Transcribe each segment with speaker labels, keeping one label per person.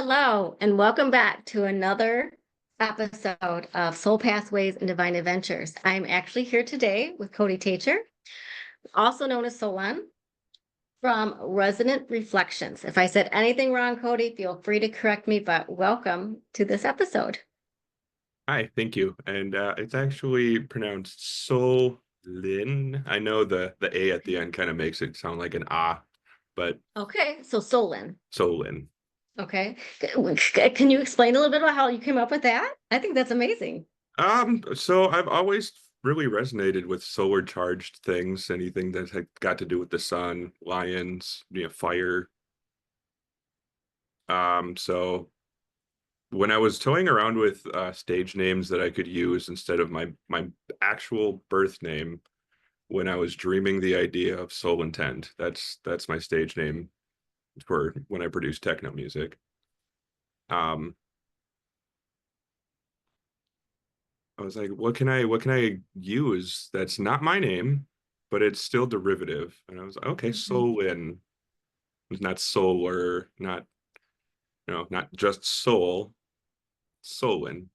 Speaker 1: Hello, and welcome back to another episode of Soul Pathways and Divine Adventures. I'm actually here today with Cody Taycher, also known as Solon, from Resonant Reflections. If I said anything wrong, Cody, feel free to correct me, but welcome to this episode.
Speaker 2: Hi, thank you. And it's actually pronounced Solin. I know the A at the end kind of makes it sound like an ah, but
Speaker 1: Okay, so Solon.
Speaker 2: Solin.
Speaker 1: Okay. Can you explain a little bit about how you came up with that? I think that's amazing.
Speaker 2: So I've always really resonated with solar charged things, anything that had got to do with the sun, lions, fire. So when I was toying around with stage names that I could use instead of my actual birth name, when I was dreaming the idea of Soul Intent. That's my stage name for when I produce techno music. Um, I was like, what can I use that's not my name, but it's still derivative? And I was like, okay,
Speaker 1: Mhm.
Speaker 2: Soulin. It's not solar, not just soul, Soulin.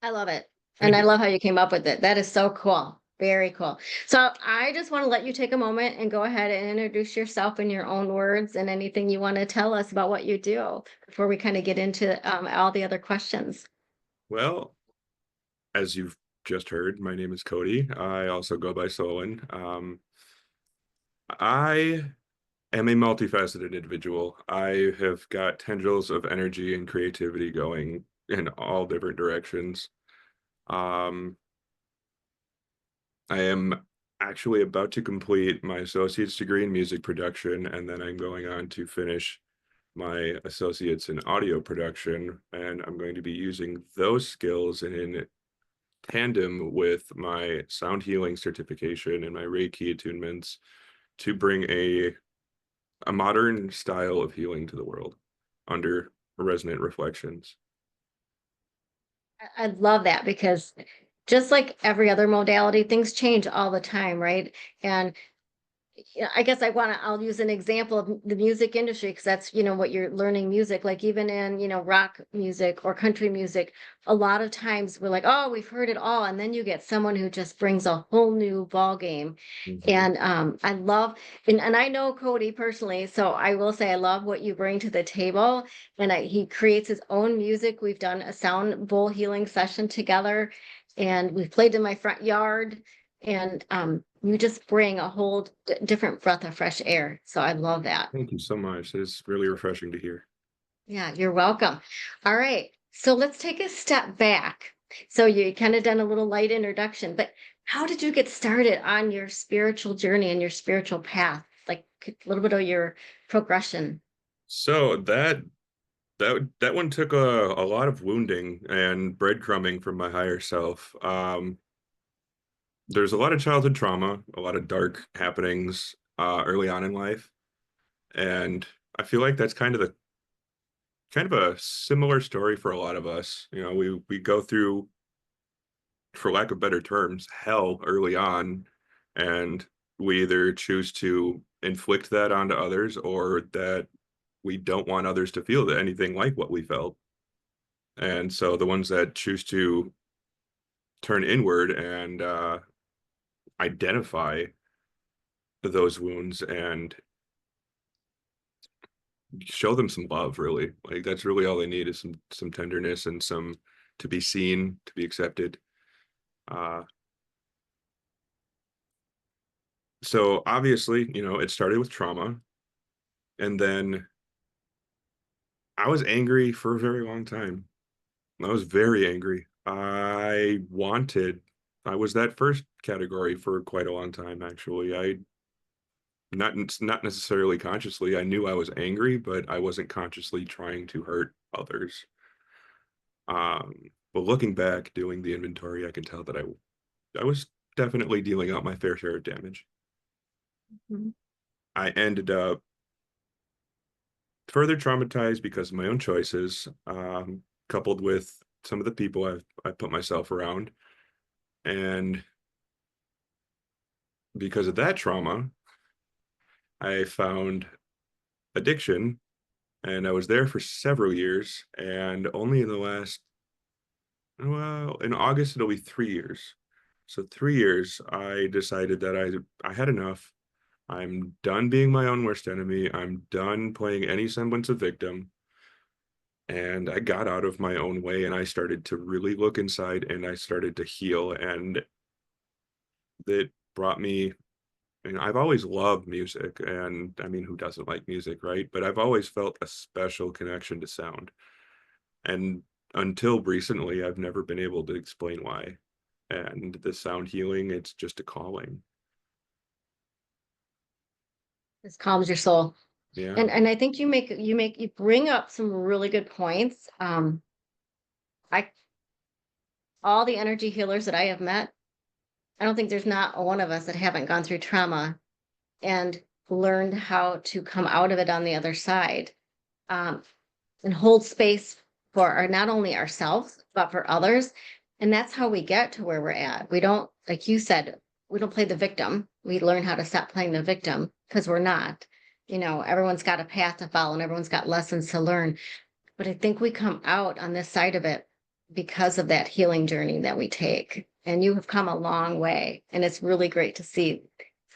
Speaker 1: I love it. And
Speaker 2: Thank
Speaker 1: I
Speaker 2: you.
Speaker 1: love how you came up with it. That is so cool. Very cool. So I just want to let you take a moment and go ahead and introduce yourself in your own words and anything you want to tell us about what you do before we kind of get into all the other questions.
Speaker 2: Well, as you've just heard, my name is Cody. I also go by Solin. I am a multifaceted individual. I have got tendrils of energy and creativity going in all different directions. Um, I am actually about to complete my associate's degree in music production, and then I'm going on to finish my associate's in audio production, and I'm going to be using those skills in tandem with my sound healing certification and my Reiki attunements to bring a modern style of healing to the world under Resonant Reflections.
Speaker 1: I love that because just like every other modality, things change all the time, right? And yeah, I guess I'll use an example of the music industry because that's, what you're learning music, like even in, rock music or country music, a lot of times we're like, oh, we've heard it all. And then you get someone who just brings a whole new ball game.
Speaker 2: Mhm.
Speaker 1: And I love, and I know Cody personally, so I will say I love what you bring to the table. And he creates his own music. We've done a sound bowl healing session together and we've played in my front yard and you just bring a whole different breath of fresh air. So I love that.
Speaker 2: Thank you so much. It's really refreshing to hear.
Speaker 1: Yeah, you're welcome. All right. So let's take a step back. So you kind of done a little light introduction, but how did you get started on your spiritual journey and your spiritual path? Like a little bit of your progression.
Speaker 2: So that one took a lot of wounding and breadcrumbing from my higher self. There's a lot of childhood trauma, a lot of dark happenings early on in life, and I feel like that's kind of a similar story for a lot of us. We go through, for lack of better terms, hell early on, and we either choose to inflict that onto others or that we don't want others to feel anything like what we felt. And so the ones that choose to turn inward and identify those wounds and show them some love, really, like that's really all they need is some tenderness and some to be seen, to be accepted. uh so obviously, it started with trauma, and then I was angry for a very long time. I was very angry. I was that first category for quite a long time, actually. Not necessarily consciously. I knew I was angry, but I wasn't consciously trying to hurt others. Um, but looking back, doing the inventory, I can tell that I was definitely dealing out my fair share of damage.
Speaker 1: Mhm.
Speaker 2: I ended up further traumatized because of my own choices, coupled with some of the people I put myself around. And because of that trauma, I found addiction And I was there for several years, and only in the last, well, in August it'll be 3 years. So 3 years, I decided that I had enough. I'm done being my own worst enemy. I'm done playing any semblance of victim. And I got out of my own way and I started to really look inside and I started to heal. And that brought me, and I've always loved music. And I mean, who doesn't like music, right? But I've always felt a special connection to sound. And until recently, I've never been able to explain why. And the sound healing, it's just a calling.
Speaker 1: This calms your soul.
Speaker 2: Yeah.
Speaker 1: And I think you bring up some really good points. I all the energy healers that I have met, I don't think there's not one of us that haven't gone through trauma and learned how to come out of it on the other side, um, and hold space for not only ourselves but for others. And that's how we get to where we're at. We don't, like you said, we don't play the victim. We learn how to stop playing the victim because we're not. Everyone's got a path to follow and everyone's got lessons to learn. But I think we come out on this side of it because of that healing journey that we take. And you have come a long way. And it's really great to see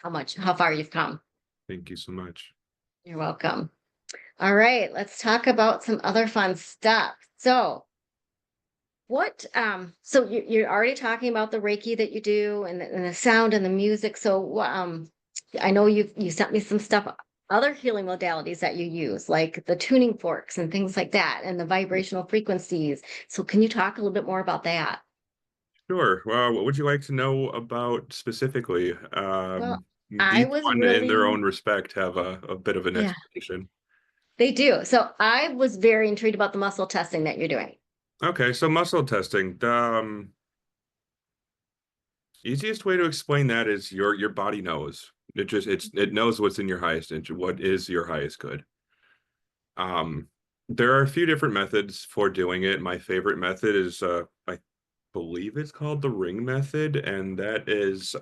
Speaker 1: how far you've come.
Speaker 2: Thank you so much.
Speaker 1: You're welcome. All right, let's talk about some other fun stuff. So you're already talking about the Reiki that you do and the sound and the music. So I know you sent me some stuff, other healing modalities that you use, like the tuning forks and things like that, and the vibrational frequencies. So can you talk a little bit more about that?
Speaker 2: Sure. Well, what would you like to know about specifically?
Speaker 1: Well, I
Speaker 2: Each
Speaker 1: was
Speaker 2: one in their
Speaker 1: really,
Speaker 2: own respect have a bit of an
Speaker 1: yeah,
Speaker 2: explanation.
Speaker 1: they do. So I was very intrigued about the muscle testing that you're doing.
Speaker 2: Okay, so muscle testing. Easiest way to explain that is your body knows. It knows what's in your highest interest, what is your highest good. Um, there are a few different methods for doing it. My favorite method is I believe it's called the ring method, and that is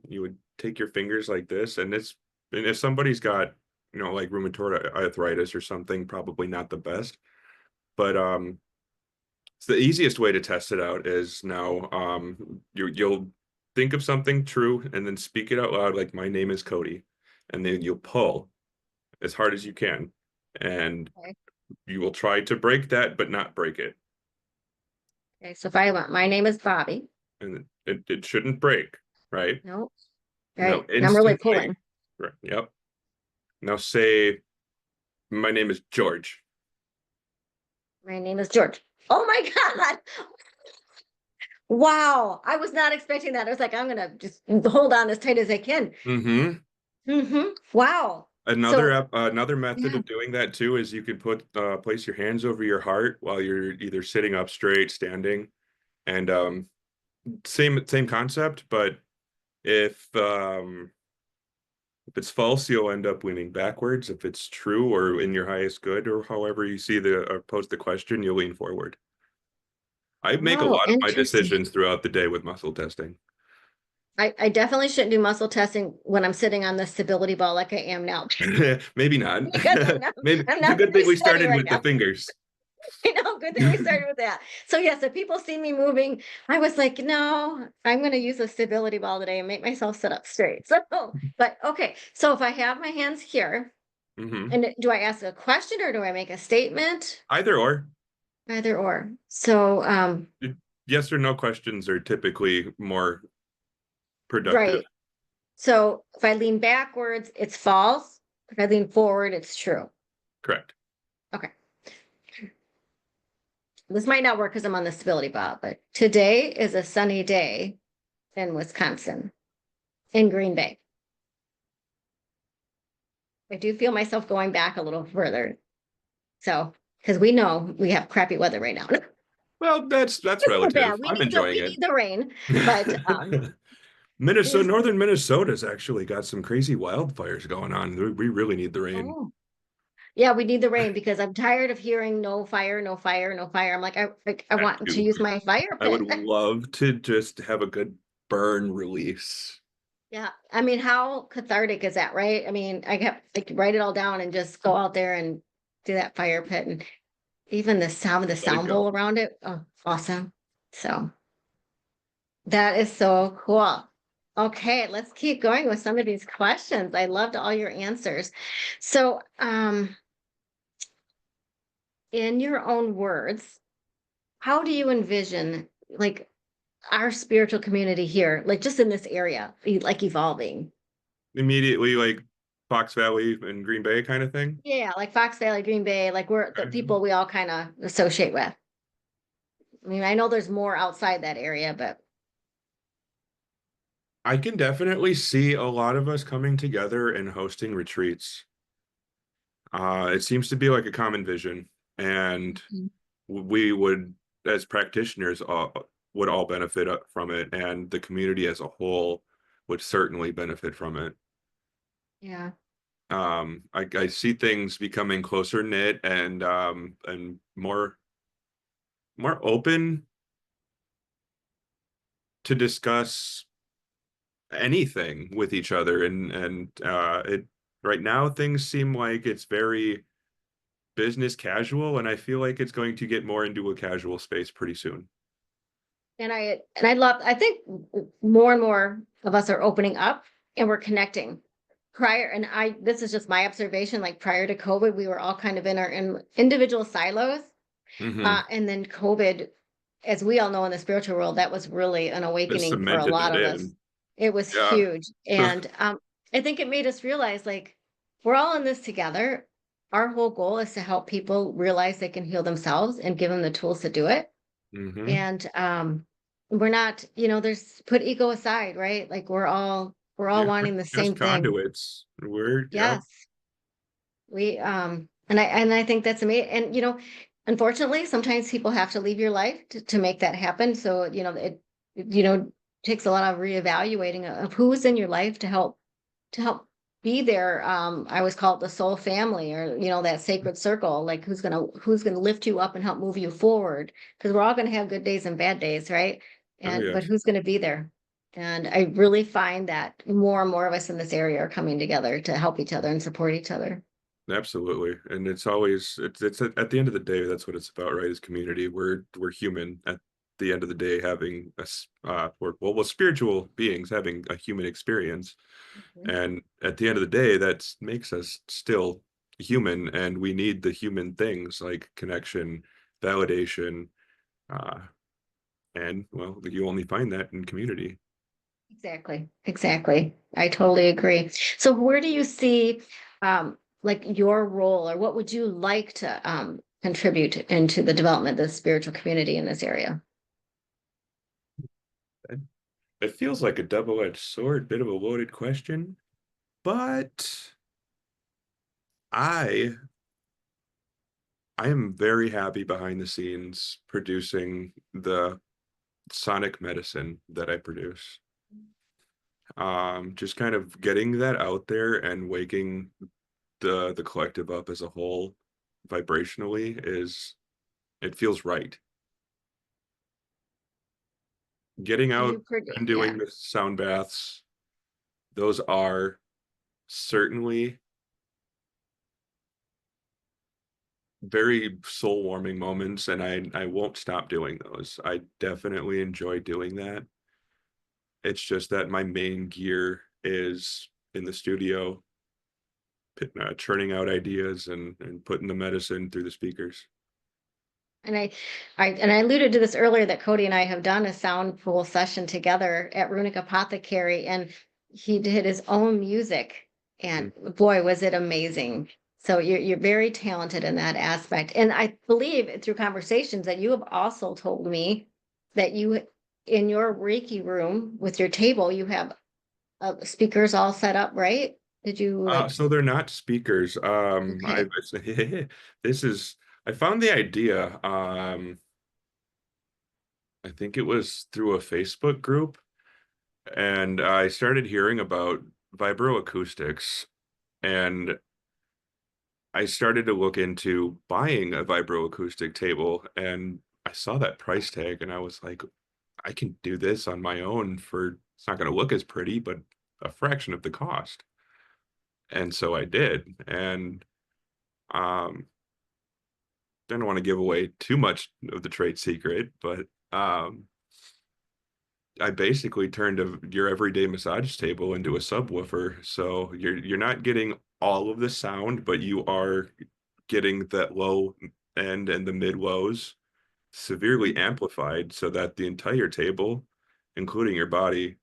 Speaker 2: you would take your fingers like this, and if somebody's got like rheumatoid arthritis or something, probably not the best, but it's the easiest way to test it out is now you'll think of something true and then speak it out loud like my name is Cody, and then you'll pull as hard as you can, and
Speaker 1: Okay.
Speaker 2: you will try to break that but not break it,
Speaker 1: Okay. So if I want, my name is Bobbie.
Speaker 2: and it shouldn't break, right?
Speaker 1: No.
Speaker 2: Now
Speaker 1: Right. And I'm really
Speaker 2: instantly,
Speaker 1: pulling.
Speaker 2: right, yep. Now say my name is George.
Speaker 1: My name is George. Oh my God. Wow. I was not expecting that. I was like, I'm gonna just hold on as tight as I can.
Speaker 2: Mm-hmm.
Speaker 1: Wow. So
Speaker 2: Another method
Speaker 1: yeah.
Speaker 2: of doing that too is you could place your hands over your heart while you're either sitting up straight, standing, and same concept, but if if it's false, you'll end up leaning backwards. If it's true or in your highest good, or however you see the or pose the question, you'll lean forward. I make a
Speaker 1: Oh,
Speaker 2: lot of my
Speaker 1: interesting.
Speaker 2: decisions throughout the day with muscle testing.
Speaker 1: I definitely shouldn't do muscle testing when I'm sitting on the stability ball like I am now.
Speaker 2: Maybe not.
Speaker 1: Because I'm not
Speaker 2: Maybe
Speaker 1: I'm
Speaker 2: it's a
Speaker 1: not
Speaker 2: good
Speaker 1: very
Speaker 2: thing we
Speaker 1: steady
Speaker 2: started
Speaker 1: right
Speaker 2: with the
Speaker 1: now.
Speaker 2: fingers.
Speaker 1: Good thing we started with that. So yes, if people see me moving, I was like, no, I'm going to use a stability ball today and make myself sit up straight. So, but okay. So if I have my hands here,
Speaker 2: Hmm.
Speaker 1: and do I ask a question or do I make a statement?
Speaker 2: Either or.
Speaker 1: Either or. So,
Speaker 2: Yes or no questions are typically more productive.
Speaker 1: right. So if I lean backwards, it's false. If I lean forward, it's true.
Speaker 2: Correct.
Speaker 1: Okay. This might not work because I'm on the stability ball, but today is a sunny day in Wisconsin, in Green Bay. I do feel myself going back a little further. So, because we know we have crappy weather right now.
Speaker 2: Well, that's
Speaker 1: It's not
Speaker 2: relative.
Speaker 1: bad. We
Speaker 2: I'm
Speaker 1: need the
Speaker 2: enjoying
Speaker 1: we
Speaker 2: it.
Speaker 1: need the rain, but
Speaker 2: Minnesota,
Speaker 1: these
Speaker 2: northern Minnesota's actually got some crazy wildfires going on. We really need the rain.
Speaker 1: oh yeah, we need the rain because I'm tired of hearing no fire, no fire, no fire. I'm like I
Speaker 2: That
Speaker 1: want to
Speaker 2: too.
Speaker 1: use my fire
Speaker 2: I would
Speaker 1: pit.
Speaker 2: love to just have a good burn release.
Speaker 1: Yeah, I mean, how cathartic is that, right? I mean, I could write it all down and just go out there and do that fire pit, and even the sound of the
Speaker 2: Let it
Speaker 1: sound
Speaker 2: go.
Speaker 1: bowl around it. Oh, awesome. So that is so cool. Okay, let's keep going with some of these questions. I loved all your answers. So, in your own words, how do you envision like our spiritual community here, like just in this area, like evolving?
Speaker 2: Immediately, like Fox Valley and Green Bay kind of thing.
Speaker 1: Yeah, like Fox Valley, Green Bay, like we're the
Speaker 2: Mhm.
Speaker 1: people we all kind of associate with. I mean, I know there's more outside that area, but
Speaker 2: I can definitely see a lot of us coming together and hosting retreats. It seems to be like a common vision, and
Speaker 1: Mhm.
Speaker 2: we would, as practitioners, would all benefit from it, and the community as a whole would certainly benefit from it.
Speaker 1: Yeah.
Speaker 2: I see things becoming closer knit and more open to discuss anything with each other, and it right now things seem like it's very business casual, and I feel like it's going to get more into a casual space pretty soon.
Speaker 1: I think more and more of us are opening up and we're connecting. This is just my observation, like prior to COVID, we were all kind of in our individual silos.
Speaker 2: Hmm.
Speaker 1: And then COVID, as we all know in the spiritual world, that was really an
Speaker 2: It
Speaker 1: awakening for a
Speaker 2: cemented
Speaker 1: lot
Speaker 2: it
Speaker 1: of us.
Speaker 2: in.
Speaker 1: It was
Speaker 2: Yeah.
Speaker 1: huge. And I think it made us realize like we're all in this together. Our whole goal is to help people realize they can heal themselves and give them the tools to do it.
Speaker 2: Hmm.
Speaker 1: And we're not, there's put ego aside, right? Like we're all
Speaker 2: Yeah, we're
Speaker 1: wanting the
Speaker 2: just
Speaker 1: same thing.
Speaker 2: conduits. We're yeah.
Speaker 1: Yes. And I think that's amazing. And unfortunately, sometimes people have to leave your life to make that happen. So, you know, takes a lot of reevaluating of who's in your life to help be there. I always call it the soul family, or that sacred circle, like who's gonna lift you up and help move you forward. Because we're all gonna have good days and bad days, right?
Speaker 2: Oh
Speaker 1: But
Speaker 2: yes,
Speaker 1: who's gonna be there? And I really find that more and more of us in this area are coming together to help each other and support each other.
Speaker 2: absolutely. And it's always it's at the end of the day, that's what it's about, right? Is community. We're human at the end of the day, having we're spiritual beings having a human experience.
Speaker 1: Mhm.
Speaker 2: And at the end of the day, that makes us still human, and we need the human things like connection, validation, uh, and well, you only find that in community.
Speaker 1: Exactly. Exactly. I totally agree. So where do you see like your role, or what would you like to contribute into the development of the spiritual community in this area?
Speaker 2: And it feels like a double-edged sword, bit of a loaded question, but I I am very happy behind the scenes producing the sonic medicine that I produce. Just kind of getting that out there and waking the collective up as a whole vibrationally is it feels right. Getting
Speaker 1: So
Speaker 2: out and
Speaker 1: yeah.
Speaker 2: doing the sound baths, those are certainly very soul warming moments, and I won't stop doing those. I definitely enjoy doing that. It's just that my main gear is in the studio, churning out ideas and putting the medicine through the speakers.
Speaker 1: And I alluded to this earlier that Cody and I have done a sound pool session together at Runic Apothecary, and he did his own music, and boy, was it amazing. So you're very talented in that aspect. And I believe through conversations that you have also told me that you in your Reiki room with your table, you have speakers all set up, right? Did you like
Speaker 2: So they're not speakers.
Speaker 1: okay.
Speaker 2: This is I found the idea. I think it was through a Facebook group, and I started hearing about vibroacoustics, and I started to look into buying a vibroacoustic table, and I saw that price tag, and I was like, I can do this on my own for it's not going to look as pretty, but a fraction of the cost. And so I did, and um don't want to give away too much of the trade secret, but I basically turned your everyday massage table into a subwoofer. So you're not getting all of the sound, but you are getting that low end and the mid lows severely amplified so that the entire table, including your body,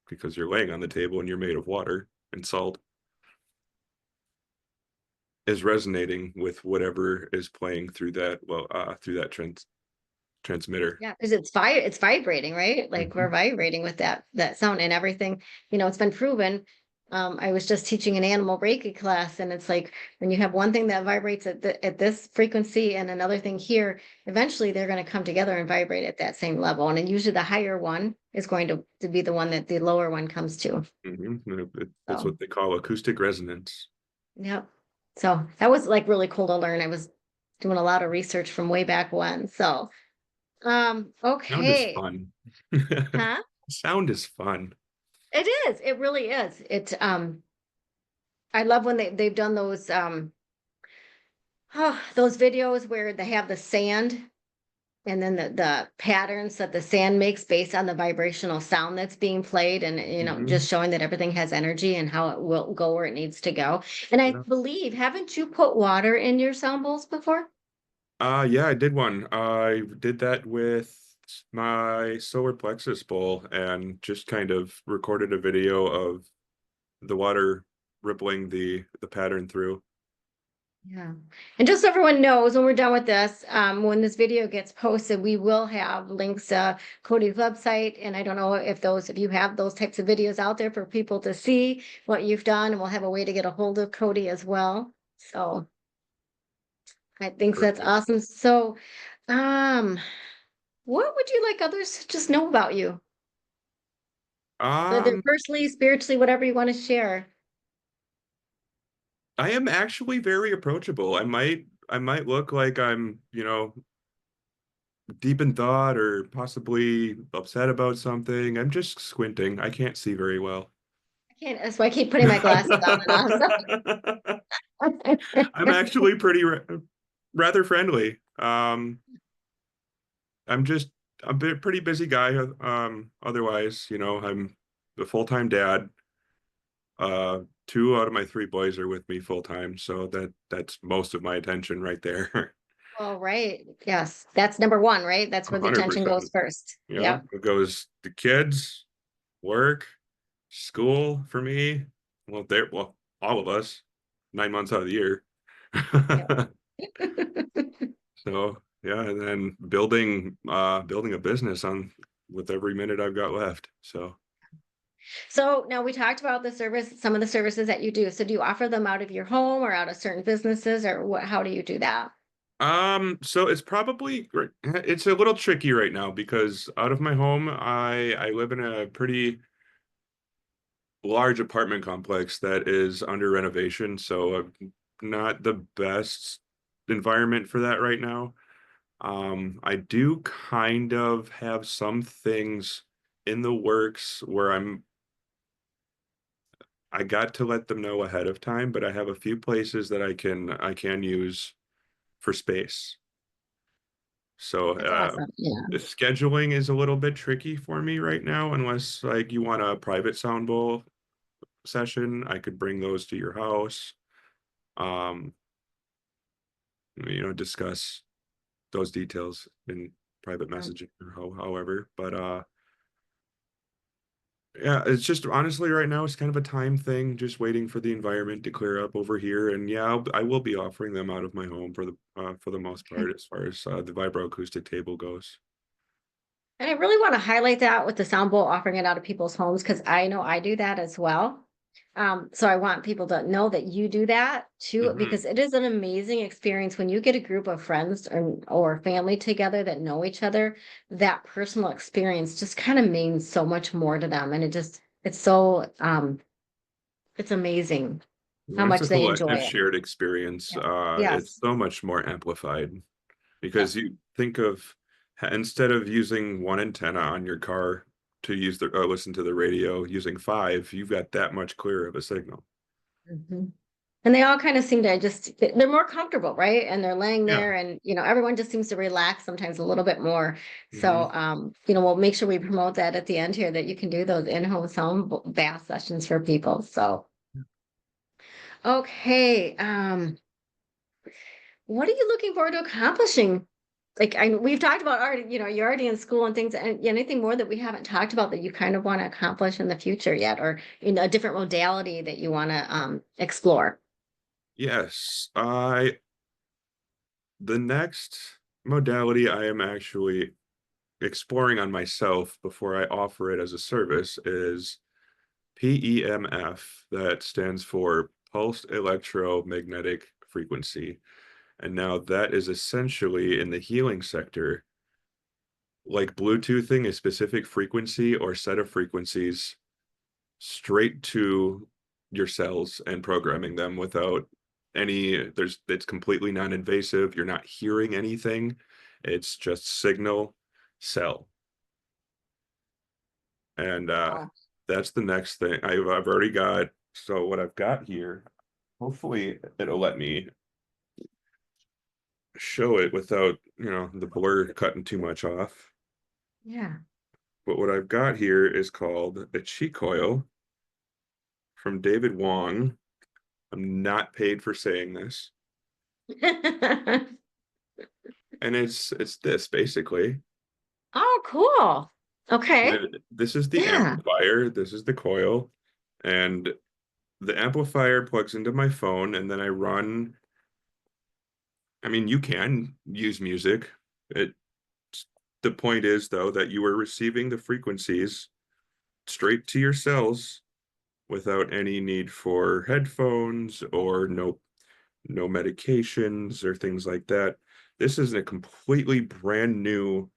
Speaker 2: because you're laying on the table and you're made of water and salt, is resonating with whatever is playing through that through that transmitter.
Speaker 1: Yeah, because it's vibrating, right? Like we're
Speaker 2: Mhm.
Speaker 1: vibrating with that sound and everything. It's been proven. I was just teaching an animal Reiki class, and it's like when you have one thing that vibrates at this frequency and another thing here, eventually they're going to come together and vibrate at that same level. And then usually the higher one is going to be the one that the lower one comes to.
Speaker 2: That's
Speaker 1: So
Speaker 2: what they call acoustic resonance.
Speaker 1: yeah. So that was like really cool to learn. I was doing a lot of research from way back when. So
Speaker 2: Sound is
Speaker 1: okay.
Speaker 2: fun.
Speaker 1: Huh?
Speaker 2: Sound is fun.
Speaker 1: It is. It really is. I love when they've done those videos where they have the sand and then the patterns that the sand makes based on the vibrational sound that's being played, and
Speaker 2: Mhm.
Speaker 1: just showing that everything has energy and how it will go where it needs to go. And I
Speaker 2: Yeah.
Speaker 1: believe, haven't you put water in your sound bowls before?
Speaker 2: Yeah, I did one. I did that with my solar plexus bowl and just kind of recorded a video of the water rippling the pattern through.
Speaker 1: Yeah. And just so everyone knows, when we're done with this, when this video gets posted, we will have links to Cody's website. And I don't know if you have those types of videos out there for people to see what you've done, and we'll have a way to get a hold of Cody as well. So I think that's
Speaker 2: Perfect.
Speaker 1: awesome. So, um, what would you like others to just know about you? Whether
Speaker 2: Um,
Speaker 1: personally, spiritually, whatever you want to share.
Speaker 2: I am actually very approachable. I might look like I'm, deep in thought or possibly upset about something. I'm just squinting. I can't see very well.
Speaker 1: I can't, that's why I keep putting my glasses on and
Speaker 2: I'm
Speaker 1: off.
Speaker 2: actually rather friendly. I'm just a pretty busy guy. Otherwise, I'm a full-time dad. Two out of my three boys are with me full time, so that's most of my attention right there.
Speaker 1: All right. Yes. That's number one, right? That's where the attention
Speaker 2: 100%.
Speaker 1: goes first.
Speaker 2: Yeah,
Speaker 1: Yep.
Speaker 2: it goes the kids, work, school for me. Well, all of us, 9 months out of the year.
Speaker 1: Yep.
Speaker 2: So yeah, and then building a business on with every minute I've got left. So
Speaker 1: So now we talked about some of the services that you do. So do you offer them out of your home or out of certain businesses, or how do you do that?
Speaker 2: so it's a little tricky right now because out of my home, I live in a pretty large apartment complex that is under renovation, so not the best environment for that right now. I do kind of have some things in the works where I got to let them know ahead of time, but I have a few places that I can use for space. So
Speaker 1: That's awesome. Yeah.
Speaker 2: the scheduling is a little bit tricky for me right now, unless like you want a private sound bowl session, I could bring those to your house. Um, discuss those details in private
Speaker 1: Um,
Speaker 2: messaging or however. But yeah, it's just honestly right now it's kind of a time thing, just waiting for the environment to clear up over here. And yeah, I will be offering them out of my home for the most
Speaker 1: okay.
Speaker 2: part, as far as the vibroacoustic table goes.
Speaker 1: And I really want to highlight that with the sound bowl, offering it out of people's homes, because I know I do that as well. So I want people to know that you do that too,
Speaker 2: Hmm.
Speaker 1: because it is an amazing experience when you get a group of friends or family together that know each other. That personal experience just kind of means so much more to them, and it's amazing how
Speaker 2: It's
Speaker 1: much
Speaker 2: a
Speaker 1: they enjoy
Speaker 2: collective
Speaker 1: it.
Speaker 2: shared experience.
Speaker 1: Yeah.
Speaker 2: It's
Speaker 1: Yes.
Speaker 2: so much more amplified
Speaker 1: Yep.
Speaker 2: because you think of instead of using one antenna on your car to use listen to the radio, using five, you've got that much clearer of a signal.
Speaker 1: Mhm. And they all kind of seem to they're more comfortable, right? And they're laying
Speaker 2: Yeah.
Speaker 1: there and, everyone just seems to relax sometimes a little bit more.
Speaker 2: Hmm.
Speaker 1: So, we'll make sure we promote that at the end here, that you can do those in-home sound bath sessions for people. So, okay. What are you looking forward to accomplishing? Like, we've talked about already, you're already in school and things, and anything more that we haven't talked about that you kind of want to accomplish in the future yet, or a different modality that you want to explore?
Speaker 2: Yes, the next modality I am actually exploring on myself before I offer it as a service is PEMF. That stands for pulsed electromagnetic frequency. And now that is essentially in the healing sector, like Bluetoothing a specific frequency or set of frequencies straight to your cells and programming them without it's completely non-invasive. You're not hearing anything. It's just signal, cell. And
Speaker 1: Oh.
Speaker 2: that's the next thing. I've already got, so what I've got here, hopefully it'll let me show it without, the blur cutting too much off.
Speaker 1: Yeah.
Speaker 2: But what I've got here is called a chi coil from David Wong. I'm not paid for saying this. And it's this basically.
Speaker 1: Oh, cool. Okay.
Speaker 2: This is the
Speaker 1: Yeah.
Speaker 2: amplifier, this is the coil, and the amplifier plugs into my phone, and then I mean, you can use music. It the point is though that you are receiving the frequencies straight to your cells without any need for headphones or no medications or things like that. This is a completely brand new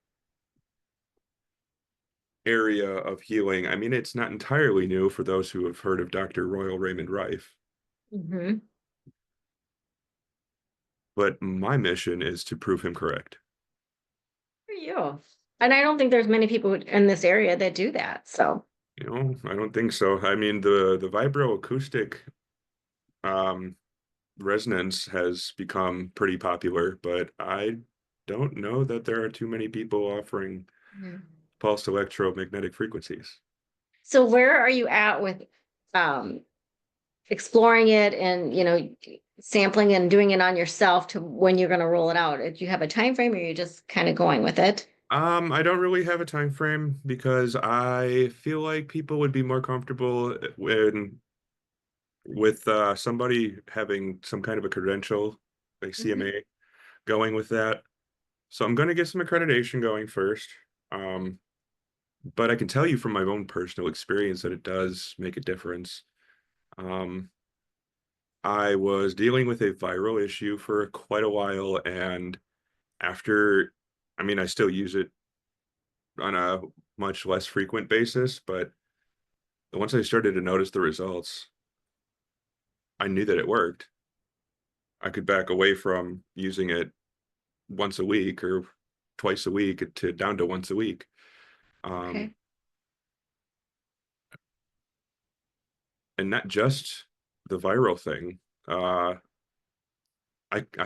Speaker 2: area of healing. I mean, it's not entirely new for those who have heard of Dr. Royal Raymond Rife,
Speaker 1: Hmm.
Speaker 2: but my mission is to prove him correct.
Speaker 1: For you. And I don't think there's many people in this area that do that. So,
Speaker 2: I don't think so. I mean, the vibroacoustic um, resonance has become pretty popular, but I don't know that there are too many people offering
Speaker 1: yeah.
Speaker 2: pulsed electromagnetic frequencies.
Speaker 1: So where are you at with um exploring it and, sampling and doing it on yourself to when you're going to roll it out? Do you have a time frame, or are you just kind of going with it?
Speaker 2: I don't really have a time frame because I feel like people would be more comfortable with somebody having some kind of a credential, like
Speaker 1: Mhm.
Speaker 2: CMA, going with that. So I'm going to get some accreditation going first. Um, but I can tell you from my own personal experience that it does make a difference. Um, I was dealing with a viral issue for quite a while, and after, I mean, I still use it on a much less frequent basis, but once I started to notice the results, I knew that it worked. I could back away from using it once a week or twice a week to down to once a week. Um,
Speaker 1: Okay.
Speaker 2: and not just the viral thing. I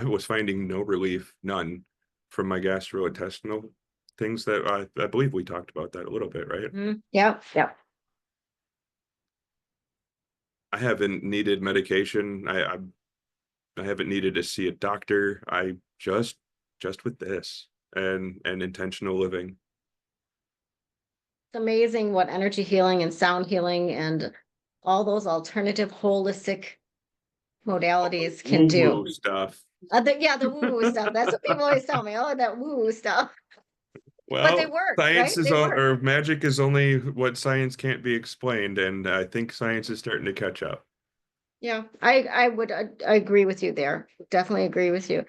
Speaker 2: was finding no relief, none, from my gastrointestinal things that I believe we talked about that a little bit, right?
Speaker 1: Mhm. Yep. Yep.
Speaker 2: I haven't needed medication. I haven't needed to see a doctor. I just with this and intentional living.
Speaker 1: It's amazing what energy healing and sound healing and all those alternative holistic modalities can
Speaker 2: Woo
Speaker 1: do.
Speaker 2: woo stuff.
Speaker 1: Yeah, the woo-woo stuff. That's what people always tell me. Oh, that woo-woo stuff. But they
Speaker 2: Well,
Speaker 1: work,
Speaker 2: science
Speaker 1: right?
Speaker 2: is
Speaker 1: They
Speaker 2: all,
Speaker 1: work.
Speaker 2: or magic is only what science can't be explained, and I think science is starting to catch up.
Speaker 1: Yeah, I agree with you there. Definitely agree with you.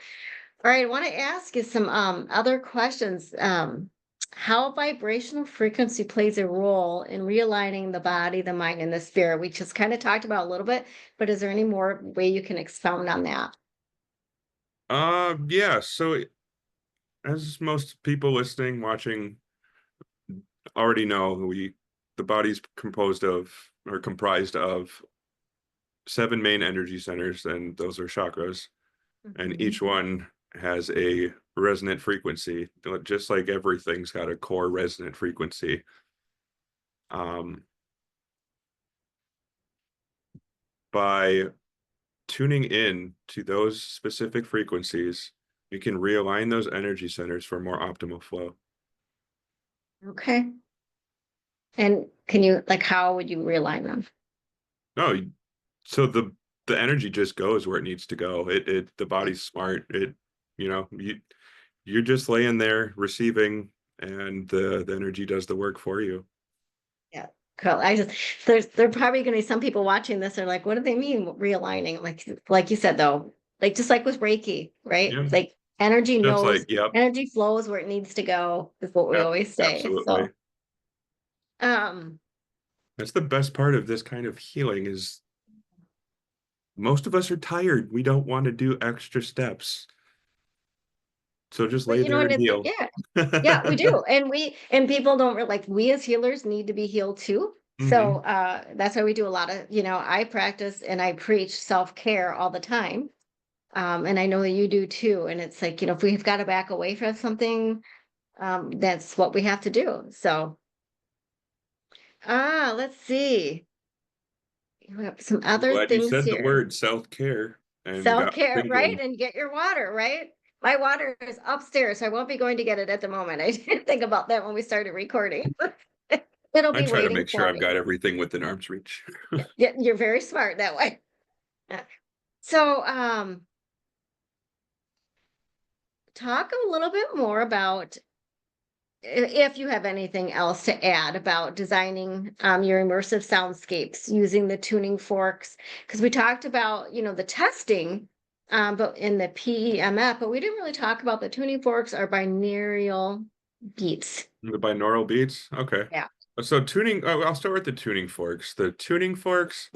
Speaker 1: All right, I want to ask you some other questions. How vibrational frequency plays a role in realigning the body, the mind, and the spirit. We just kind of talked about a little bit, but is there any more way you can expound on that?
Speaker 2: Yeah, so as most people listening, watching already know, the body's composed of or comprised of 7 main energy centers, and those are chakras, and
Speaker 1: Mhm.
Speaker 2: each one has a resonant frequency, just like everything's got a core resonant frequency. Um, by tuning in to those specific frequencies, you can realign those energy centers for more optimal flow.
Speaker 1: Okay. And can you, like, how would you realign them?
Speaker 2: No, so the energy just goes where it needs to go. The body's smart. You're just laying there receiving, and the energy does the work for you.
Speaker 1: Yeah. Cool. There probably going to be some people watching this are like, what do they mean realigning? Like you said, though, like just like with Reiki, right?
Speaker 2: Yeah,
Speaker 1: Like energy
Speaker 2: just
Speaker 1: knows,
Speaker 2: like, yep,
Speaker 1: energy flows where it needs to go, is what we
Speaker 2: yep,
Speaker 1: always say.
Speaker 2: absolutely.
Speaker 1: So, um,
Speaker 2: That's the best part of this kind of healing is most of us are tired. We don't want to do extra steps. So just
Speaker 1: but
Speaker 2: lay
Speaker 1: you know,
Speaker 2: there
Speaker 1: and
Speaker 2: and
Speaker 1: it's,
Speaker 2: heal.
Speaker 1: yeah, yeah, we do. And people don't like, we as healers need to be healed too. So,
Speaker 2: Hmm.
Speaker 1: that's why we do a lot of, I practice and I preach self-care all the time. And I know that you do too. And it's like, if we've got to back away from something, that's what we have to do. So, let's see. We have some
Speaker 2: I'm
Speaker 1: other
Speaker 2: glad you
Speaker 1: things
Speaker 2: said the
Speaker 1: here.
Speaker 2: word self-care and got me
Speaker 1: Self-care, right?
Speaker 2: thinking.
Speaker 1: And get your water, right? My water is upstairs, so I won't be going to get it at the moment. I didn't think about that when we started recording. It'll
Speaker 2: I
Speaker 1: be
Speaker 2: try to
Speaker 1: waiting
Speaker 2: make sure
Speaker 1: for
Speaker 2: I've got
Speaker 1: me.
Speaker 2: everything within arm's reach.
Speaker 1: Yeah, you're very smart that way. So, talk a little bit more about if you have anything else to add about designing your immersive soundscapes using the tuning forks, because we talked about the testing, but in the PEMF, but we didn't really talk about the tuning forks or binaural beats.
Speaker 2: The binaural beats. Okay.
Speaker 1: Yeah.
Speaker 2: So tuning, I'll start with the tuning forks. The tuning forks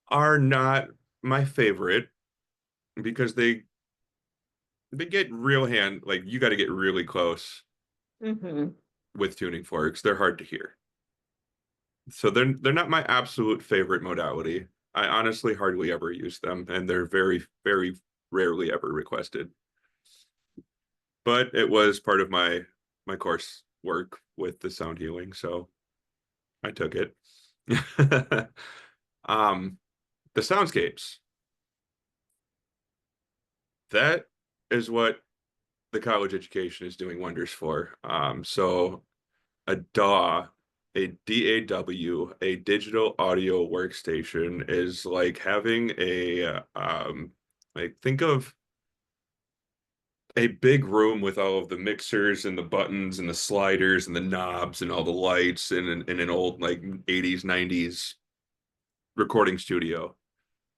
Speaker 2: are not my favorite because they get real like you got to get really close
Speaker 1: Hmm.
Speaker 2: with tuning forks. They're hard to hear. So they're not my absolute favorite modality. I honestly hardly ever use them, and they're very, very rarely ever requested. But it was part of my course work with the sound healing, so I took it. um, the soundscapes. That is what the college education is doing wonders for. So a DAW, a DAW, a digital audio workstation is like having like think of a big room with all of the mixers and the buttons and the sliders and the knobs and all the lights in an old like 80s, 90s recording studio.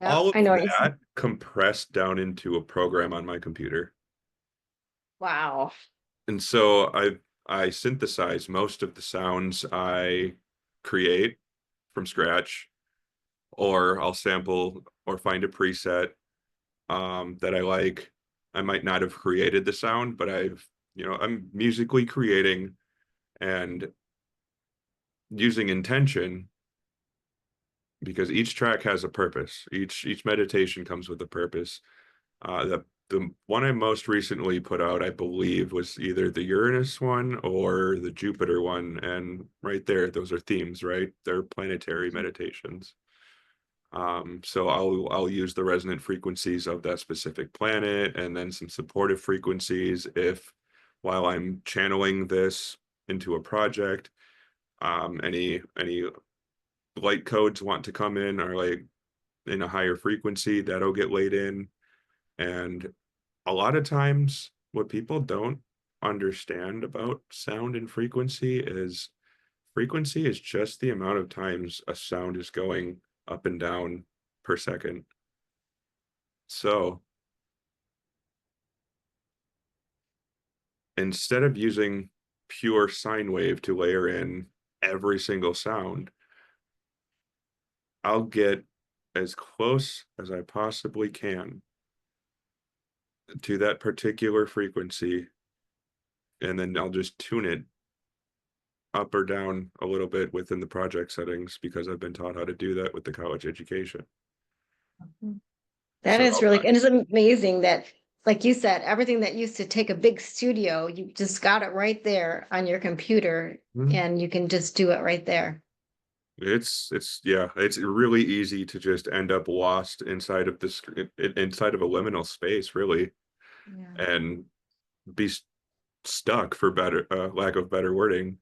Speaker 1: Yeah,
Speaker 2: All of
Speaker 1: I know what you said.
Speaker 2: that compressed down into a program on my computer.
Speaker 1: Wow.
Speaker 2: And so I synthesize most of the sounds I create from scratch, or I'll sample or find a preset that I like. I might not have created the sound, but I'm musically creating and using intention because each track has a purpose. Each meditation comes with a purpose. The one I most recently put out, I believe, was either the Uranus one or the Jupiter one, and right there, those are themes, right? They're planetary meditations. So I'll use the resonant frequencies of that specific planet and then some supportive frequencies if while I'm channeling this into a project, any light codes want to come in or like in a higher frequency, that'll get laid in. And a lot of times what people don't understand about sound and frequency is just the amount of times a sound is going up and down per second. So instead of using pure sine wave to layer in every single sound, I'll get as close as I possibly can to that particular frequency, and then I'll just tune it up or down a little bit within the project settings because I've been taught how to do that with the college education.
Speaker 1: That
Speaker 2: So
Speaker 1: is really, and it's amazing that, like you said, everything that used to take a big studio, you just got it right there on your computer
Speaker 2: Mhm.
Speaker 1: and you can just do it right there.
Speaker 2: It's yeah, it's really easy to just end up lost inside of this inside of a liminal space, really,
Speaker 1: Yeah.
Speaker 2: and be stuck, for better lack of better wording,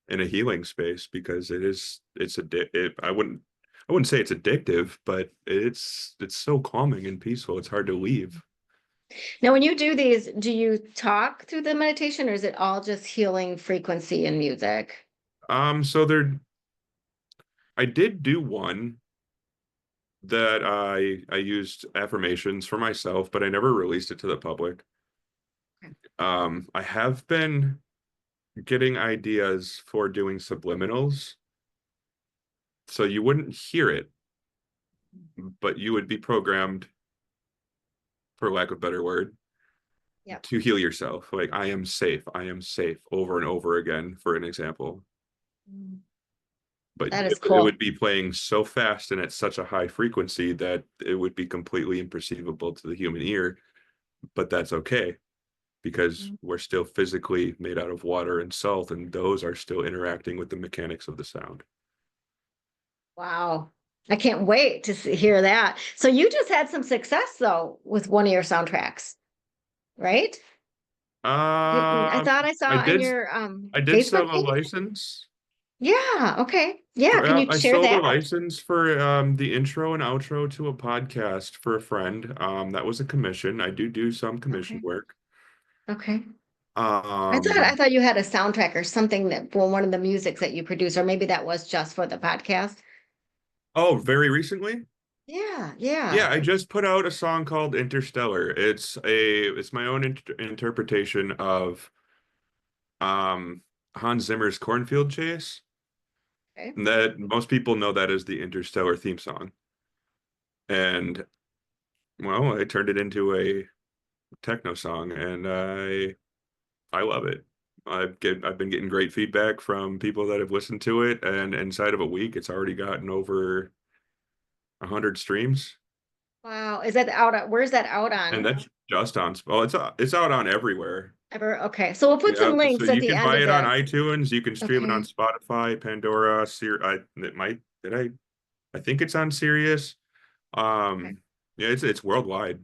Speaker 2: in a healing space, because I wouldn't say it's addictive, but it's so calming and peaceful. It's hard to leave.
Speaker 1: Now, when you do these, do you talk through the meditation or is it all just healing frequency and music?
Speaker 2: So there, I did do one that I used affirmations for myself, but I never released it to the public.
Speaker 1: Okay.
Speaker 2: I have been getting ideas for doing subliminals, so you wouldn't hear it, but you would be programmed, for lack of a better word,
Speaker 1: Yep.
Speaker 2: to heal yourself. Like, I am safe, over and over again, for an example.
Speaker 1: Mm.
Speaker 2: But
Speaker 1: That is
Speaker 2: it
Speaker 1: cool.
Speaker 2: would be playing so fast and at such a high frequency that it would be completely imperceivable to the human ear. But that's okay, because
Speaker 1: Mm.
Speaker 2: we're still physically made out of water and salt, and those are still interacting with the mechanics of the sound.
Speaker 1: Wow. I can't wait to hear that. So you just had some success though with one of your soundtracks, right? I
Speaker 2: Um,
Speaker 1: thought I
Speaker 2: I
Speaker 1: saw in
Speaker 2: did
Speaker 1: your
Speaker 2: I did
Speaker 1: Facebook
Speaker 2: sell a
Speaker 1: page.
Speaker 2: license
Speaker 1: Yeah, okay. Yeah,
Speaker 2: for
Speaker 1: can you
Speaker 2: I
Speaker 1: share
Speaker 2: sold a
Speaker 1: that?
Speaker 2: license for the intro and outro to a podcast for a friend. That was a commission. I do some commission
Speaker 1: Okay.
Speaker 2: work.
Speaker 1: Okay. I
Speaker 2: Um,
Speaker 1: thought you had a soundtrack or something that for one of the musics that you produce, or maybe that was just for the podcast.
Speaker 2: oh, very recently?
Speaker 1: Yeah, yeah.
Speaker 2: Yeah, I just put out a song called Interstellar. It's my own interpretation of um Hans Zimmer's Cornfield Chase.
Speaker 1: Okay.
Speaker 2: And that most people know that as the Interstellar theme song. And well, I turned it into a techno song, and I love it. I've been getting great feedback from people that have listened to it, and inside of a week, it's already gotten over 100 streams,
Speaker 1: Wow. Is that out on, where's that out
Speaker 2: and
Speaker 1: on?
Speaker 2: that's just on. Well, it's out on everywhere.
Speaker 1: Ever? Okay. So we'll put some
Speaker 2: Yeah, so
Speaker 1: links at
Speaker 2: you
Speaker 1: the
Speaker 2: can
Speaker 1: end
Speaker 2: buy
Speaker 1: of
Speaker 2: it on
Speaker 1: this.
Speaker 2: iTunes. You can stream it on
Speaker 1: Okay.
Speaker 2: Spotify, Pandora, I think it's on Sirius.
Speaker 1: Okay.
Speaker 2: Um, yeah, it's worldwide.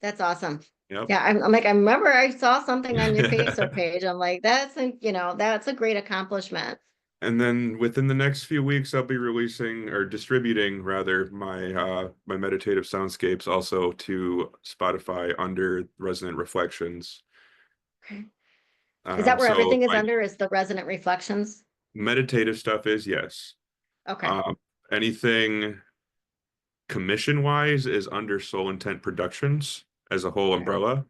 Speaker 1: That's awesome.
Speaker 2: Yep.
Speaker 1: Yeah, I'm like, I remember I saw something on your Facebook page. I'm like, that's a great accomplishment.
Speaker 2: And then within the next few weeks, I'll be releasing, or distributing rather, my meditative soundscapes also to Spotify under Resonant Reflections.
Speaker 1: Okay. Is that where
Speaker 2: So
Speaker 1: everything is
Speaker 2: my
Speaker 1: under? Is the Resonant Reflections?
Speaker 2: meditative stuff is, yes.
Speaker 1: Okay.
Speaker 2: Um, Anything commission wise is under Soul Intent Productions as a whole
Speaker 1: Okay.
Speaker 2: umbrella.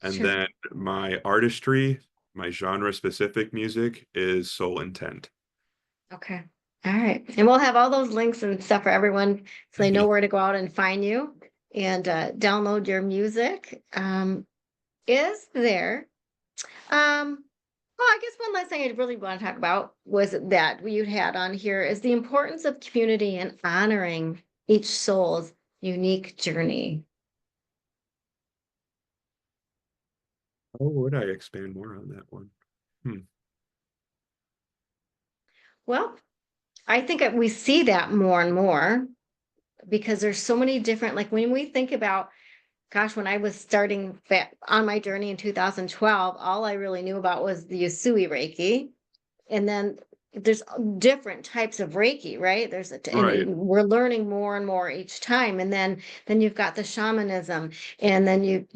Speaker 2: And
Speaker 1: Sure.
Speaker 2: then my artistry, my genre specific music is Soul Intent.
Speaker 1: Okay. All right. And we'll have all those links and stuff for everyone so they know where to go out and find you and download your music. Is there well, I guess one last thing I really want to talk about was that you had on here is the importance of community and honoring each soul's unique journey.
Speaker 2: Oh, would I expand more on that one? Hmm.
Speaker 1: Well, I think that we see that more and more because there's so many different, like when we think about, gosh, when I was starting on my journey in 2012, all I really knew about was the Usui Reiki. And then there's different types of Reiki, right?
Speaker 2: Right.
Speaker 1: We're learning more and more each time. And then you've got the shamanism, and then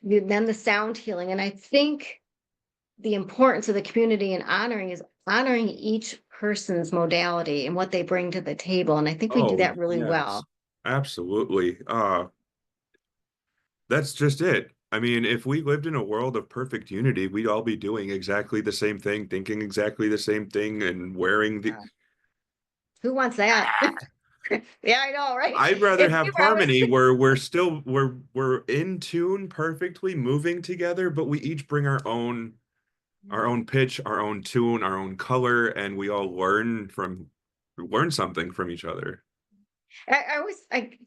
Speaker 1: then the sound healing. And I think the importance of the community and honoring each person's modality and what they bring to the table. And I think we do
Speaker 2: Oh,
Speaker 1: that really
Speaker 2: yes.
Speaker 1: well.
Speaker 2: Absolutely. That's just it. I mean, if we lived in a world of perfect unity, we'd all be doing exactly the same thing, thinking exactly the same thing, and wearing the.
Speaker 1: Who wants that? Yeah, I know, right?
Speaker 2: I'd rather
Speaker 1: If we
Speaker 2: have
Speaker 1: were always
Speaker 2: harmony where we're in tune perfectly moving together, but we each bring our own pitch, our own tune, our own color, and we all learn something from each other.
Speaker 1: I always,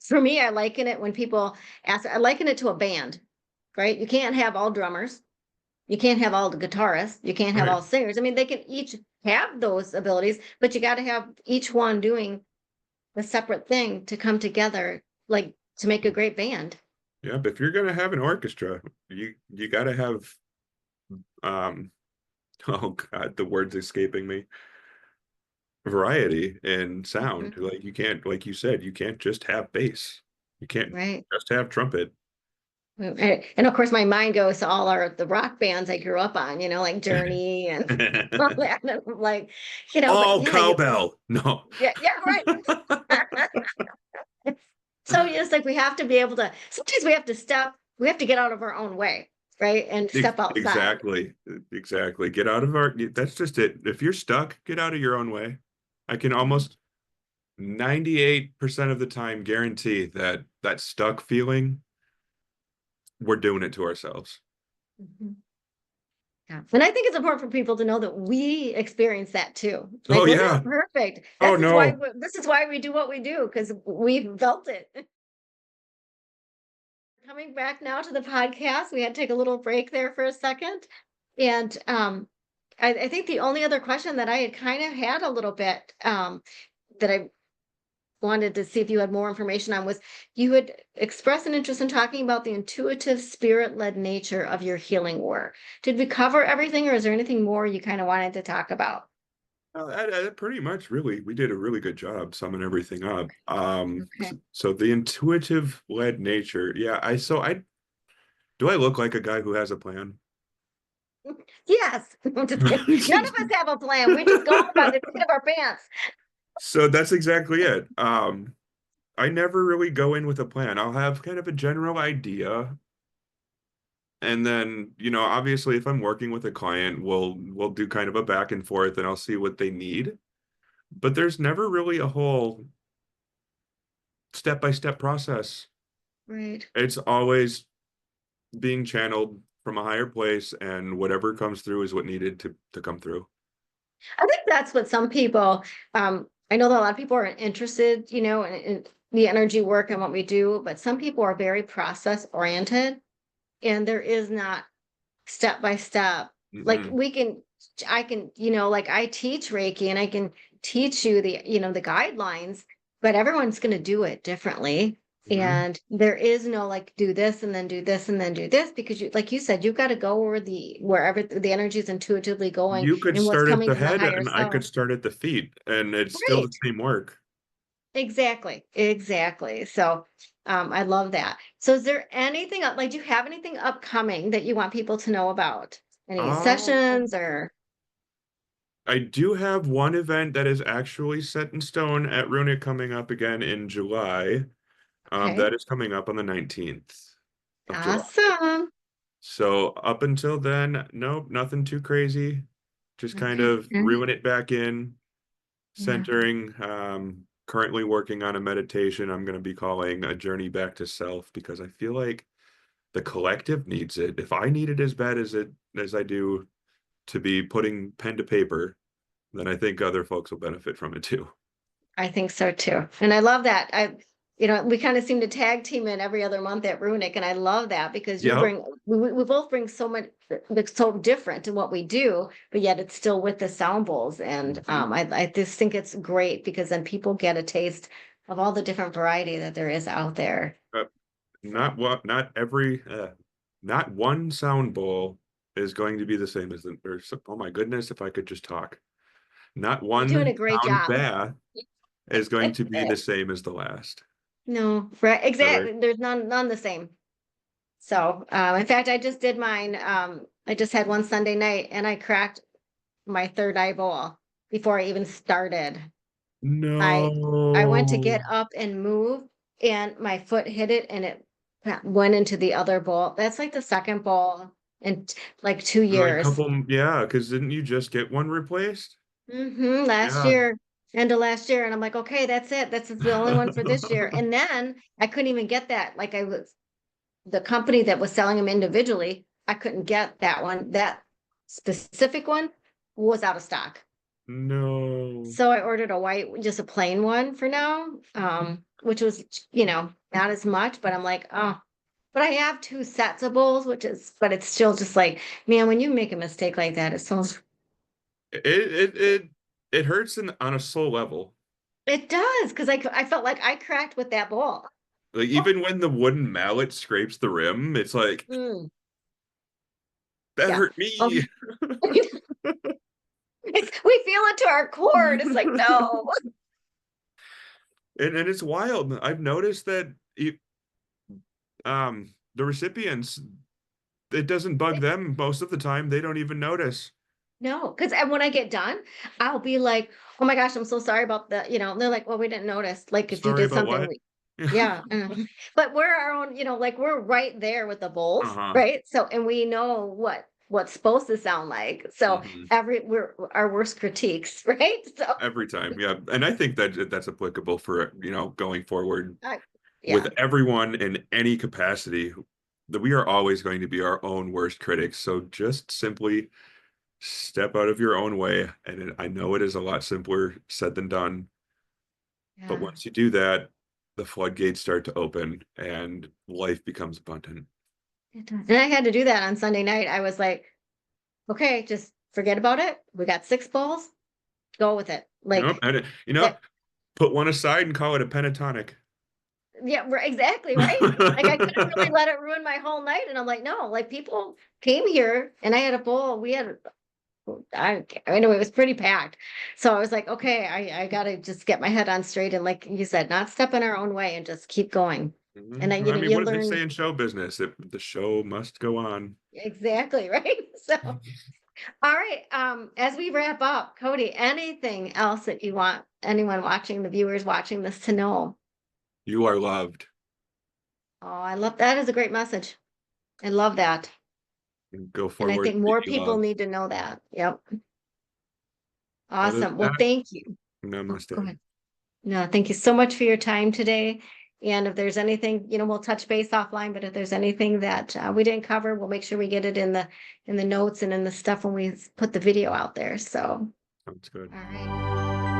Speaker 1: for me, I liken it when people ask, I liken it to a band, right? You can't have all drummers. You can't have all the guitarists. You can't have
Speaker 2: Right.
Speaker 1: all singers. I mean, they can each have those abilities, but you got to have each one doing a separate thing to come together, like to make a great band.
Speaker 2: Yeah, but if you're gonna have an orchestra, you gotta have um oh God, the word's escaping me. Variety in sound.
Speaker 1: Mhm.
Speaker 2: Like you can't, like you said, you can't just have bass. You can't
Speaker 1: Right.
Speaker 2: just have trumpet.
Speaker 1: And of course, my mind goes to all the rock bands I grew up on, like Journey and all that. And I'm like, but
Speaker 2: Oh,
Speaker 1: yeah, you,
Speaker 2: cowbell. No.
Speaker 1: yeah, yeah, right. So it's like we have to be able to, sometimes we have to get out of our own way, right? And step outside.
Speaker 2: Exactly. Exactly. Get out of our, that's just it. If you're stuck, get out of your own way. I can almost 98% of the time guarantee that that stuck feeling, we're doing it to ourselves.
Speaker 1: Mhm. Yeah. And I think it's important for people to know that we experience that too. Like
Speaker 2: Oh
Speaker 1: we're not
Speaker 2: yeah.
Speaker 1: perfect.
Speaker 2: Oh no.
Speaker 1: This is why we do what we do, because we've felt it. Coming back now to the podcast, we had to take a little break there for a second. And I think the only other question that I had kind of had a little bit that I wanted to see if you had more information on was you had expressed an interest in talking about the intuitive spirit-led nature of your healing work. Did we cover everything, or is there anything more you kind of wanted to talk about?
Speaker 2: That pretty much really, we did a really good job summing everything up.
Speaker 1: Okay.
Speaker 2: So the intuitive led nature. Yeah, I do I look like a guy who has a plan?
Speaker 1: Yes. I'm just kidding. None of us have a plan. We just go by the seat of our pants.
Speaker 2: So that's exactly it. I never really go in with a plan. I'll have kind of a general idea. And then, obviously if I'm working with a client, we'll do kind of a back and forth and I'll see what they need. But there's never really a whole step-by-step process.
Speaker 1: Right.
Speaker 2: It's always being channeled from a higher place and whatever comes through is what needed to come through.
Speaker 1: I think that's what some people, I know that a lot of people are interested, in the energy work and what we do, but some people are very process oriented, and there is not step by step. Like
Speaker 2: Mm-mm.
Speaker 1: I can, like I teach Reiki and I can teach you the guidelines, but everyone's going to do it differently.
Speaker 2: Mhm.
Speaker 1: And there is no like do this and then do this and then do this, because like you said, you've got to go wherever the energy is intuitively going
Speaker 2: You could
Speaker 1: and what's
Speaker 2: start at
Speaker 1: coming
Speaker 2: the
Speaker 1: from the
Speaker 2: head
Speaker 1: higher
Speaker 2: and I could
Speaker 1: self.
Speaker 2: start at the feet, and it's still the
Speaker 1: Right.
Speaker 2: same work.
Speaker 1: Exactly. Exactly. So I love that. So is there anything like do you have anything upcoming that you want people to know about? Any
Speaker 2: Um,
Speaker 1: sessions or
Speaker 2: I do have one event that is actually set in stone at Runic coming up again in July.
Speaker 1: okay.
Speaker 2: That is coming up on the 19th of July.
Speaker 1: Awesome.
Speaker 2: So up until then, nope, nothing too crazy. Just kind
Speaker 1: Okay.
Speaker 2: of reel it back in,
Speaker 1: Yeah,
Speaker 2: centering. Currently working on a meditation I'm going to be calling A Journey Back to Self because I feel like the collective needs it. If I need it as bad as I do to be putting pen to paper, then I think other folks will benefit from it too.
Speaker 1: I think so too. And I love that. We kind of seem to tag team in every other month at Runic, and I love that because
Speaker 2: Yep.
Speaker 1: we both bring so much that's so different in what we do, but yet it's still with the sound bowls. And
Speaker 2: Mhm.
Speaker 1: I just think it's great because then people get a taste of all the different variety that there is out there.
Speaker 2: Uh, not what, not every, not one sound bowl is going to be the same as the, or, oh my goodness, if I could just talk. Not
Speaker 1: You're doing
Speaker 2: one
Speaker 1: a great
Speaker 2: sound
Speaker 1: job.
Speaker 2: bath is going to be the same as the last.
Speaker 1: No, right,
Speaker 2: Right.
Speaker 1: exactly. There's none the same. So, in fact, I just did mine. I just had one Sunday night and I cracked my third eye bowl before I even started. I I went to
Speaker 2: No.
Speaker 1: get up and move and my foot hit it and it went into the other bowl. That's like the second bowl in like 2
Speaker 2: Like
Speaker 1: years.
Speaker 2: couple, yeah, because didn't you just get one replaced?
Speaker 1: Last
Speaker 2: Yeah.
Speaker 1: year, end of last year. And I'm like, okay, that's it. That's the only one for this year. And then I couldn't even get that. Like the company that was selling them individually, I couldn't get that one. That specific one was out of stock.
Speaker 2: No.
Speaker 1: So I ordered a white, just a plain one for now, which was, you know, not as much, but I'm like, oh, but I have two sets of bowls, but it's still just like, man, when you make a mistake like that,
Speaker 2: It hurts on a soul level.
Speaker 1: it does, because I felt like I cracked with that bowl.
Speaker 2: Like even when the wooden mallet scrapes the rim, it's like
Speaker 1: Mm,
Speaker 2: that
Speaker 1: yeah.
Speaker 2: hurt
Speaker 1: Oh,
Speaker 2: me.
Speaker 1: we feel it to our core. And it's like, no.
Speaker 2: And it's wild. I've noticed that the recipients, it doesn't bug them most of the time. They don't even notice.
Speaker 1: No, because and when I get done, I'll be like, "Oh my gosh, I'm so sorry about the," and they're like, "Well, we didn't notice. Like, if you
Speaker 2: Sorry
Speaker 1: did
Speaker 2: about
Speaker 1: something,
Speaker 2: what?
Speaker 1: we, yeah." But we're our own, like we're right there with the bowls,
Speaker 2: Uh-huh.
Speaker 1: right? So, and we know what's supposed to sound like. So
Speaker 2: Hmm.
Speaker 1: we're our worst critiques, right? So,
Speaker 2: Every time. Yeah. And I think that that's applicable for, going forward
Speaker 1: I,
Speaker 2: with
Speaker 1: yeah,
Speaker 2: everyone in any capacity, that we are always going to be our own worst critics. So just simply step out of your own way. And I know it is a lot simpler said than done, but
Speaker 1: yeah.
Speaker 2: once you do that, the floodgates start to open and life becomes abundant.
Speaker 1: It does. And I had to do that on Sunday night. I was like, okay, just forget about it. We got six bowls. Go with it.
Speaker 2: Yep.
Speaker 1: Like
Speaker 2: And
Speaker 1: that.
Speaker 2: put one aside and call it a pentatonic.
Speaker 1: Yeah, exactly, right? Like I couldn't really let it ruin my whole night. And I'm like, no, like people came here and I had a bowl. Anyway, it was pretty packed. So I was like, okay, I gotta just get my head on straight and like you said, not step in our own way and just keep going. And
Speaker 2: Mhm. I mean,
Speaker 1: you
Speaker 2: what do they
Speaker 1: learn
Speaker 2: say in show business? The show must go on.
Speaker 1: exactly, right? So all right. As we wrap up, Cody, anything else that you want anyone watching, the viewers watching this to know?
Speaker 2: You are loved.
Speaker 1: Oh, I love that is a great message. I love that.
Speaker 2: And go
Speaker 1: And I
Speaker 2: forward
Speaker 1: think
Speaker 2: and
Speaker 1: more
Speaker 2: be
Speaker 1: people
Speaker 2: loved.
Speaker 1: need to know that. Yep.
Speaker 2: Other than
Speaker 1: Awesome. Well,
Speaker 2: that,
Speaker 1: thank you. Oh, go
Speaker 2: namaste.
Speaker 1: ahead. No, thank you so much for your time today. And if there's anything, we'll touch base offline, but if there's anything that we didn't cover, we'll make sure we get it in the notes and in the stuff when we put the video out there. So,
Speaker 2: Sounds good.
Speaker 1: all right.